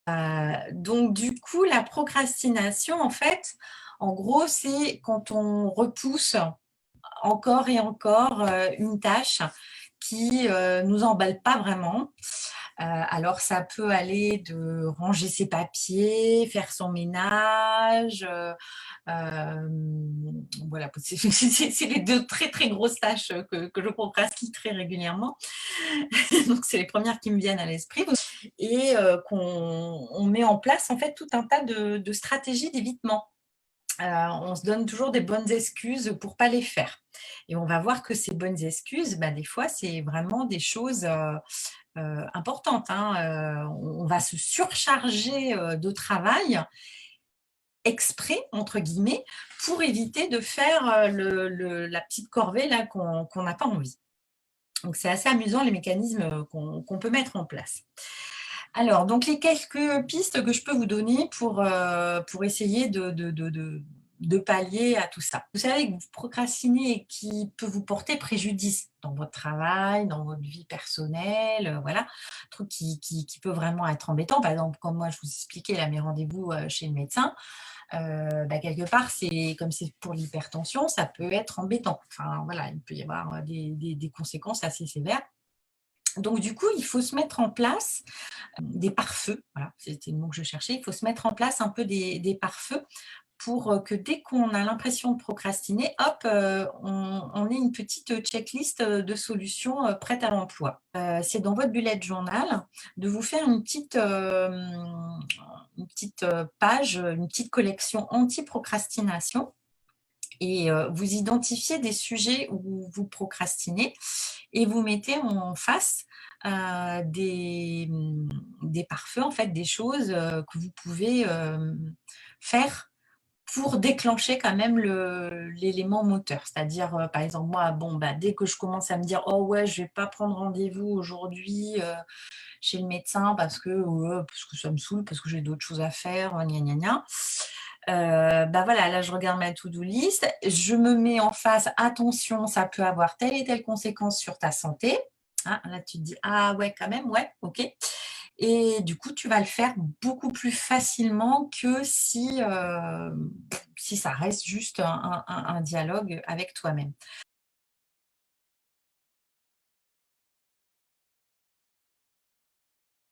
Donc du coup, la procrastination, en fait, en gros, c'est quand on repousse encore et encore, une tâche qui, nous emballe pas vraiment. Alors ça peut aller de ranger ses papiers, faire son ménage, voilà, c'est les 2 très, très grosses tâches, que je procrastine très régulièrement. Donc c'est les premières qui me viennent à l'esprit et qu'on met en place, en fait, tout un tas de stratégies d'évitement. On se donne toujours des bonnes excuses pour pas les faire et on va voir que ces bonnes excuses, bah, des fois, c'est vraiment des choses, importantes, hein. On va se surcharger, de travail «exprès» entre guillemets pour éviter de faire, le la petite corvée là qu'on n'a pas envie. Donc c'est assez amusant les mécanismes, qu'on peut mettre en place. Alors donc les quelques pistes que je peux vous donner pour essayer de pallier à tout ça. Vous savez que vous procrastinez et qui peut vous porter préjudice dans votre travail, dans votre vie personnelle, voilà. Truc qui peut vraiment être embêtant. Par exemple, comme moi je vous expliquais là mes rendez-vous, chez le médecin, bah, quelque part c'est comme c'est pour l'hypertension, ça peut être embêtant. Enfin voilà, il peut y avoir, des conséquences assez sévères. Donc du coup, il faut se mettre en place des pare-feux, voilà, c'était le mot que je cherchais. Il faut se mettre en place un peu des pare-feux pour, que dès qu'on a l'impression de procrastiner, hop, on ait une petite, checklist, de solutions, prêtes à l'emploi. C'est dans votre bullet journal de vous faire une petite, page, une petite collection anti-procrastination et vous identifiez des sujets où vous procrastinez et vous mettez en face, des pare-feux, en fait, des choses, que vous pouvez, faire pour déclencher quand même l'élément moteur. C'est-à-dire, par exemple, moi, bon, bah, dès que je commence à me dire: «Oh ouais, je vais pas prendre rendez-vous aujourd'hui, chez le médecin parce que ça me saoule, parce que j'ai d'autres choses à faire, gna gna gna». Bah, voilà, là, je regarde ma to do list, je me mets en face: «Attention, ça peut avoir telle et telle conséquence sur ta santé». Ah, là, tu te dis: «Ah ouais, quand même, ouais, OK». Et du coup, tu vas le faire beaucoup plus facilement que si ça reste juste un dialogue avec toi-même.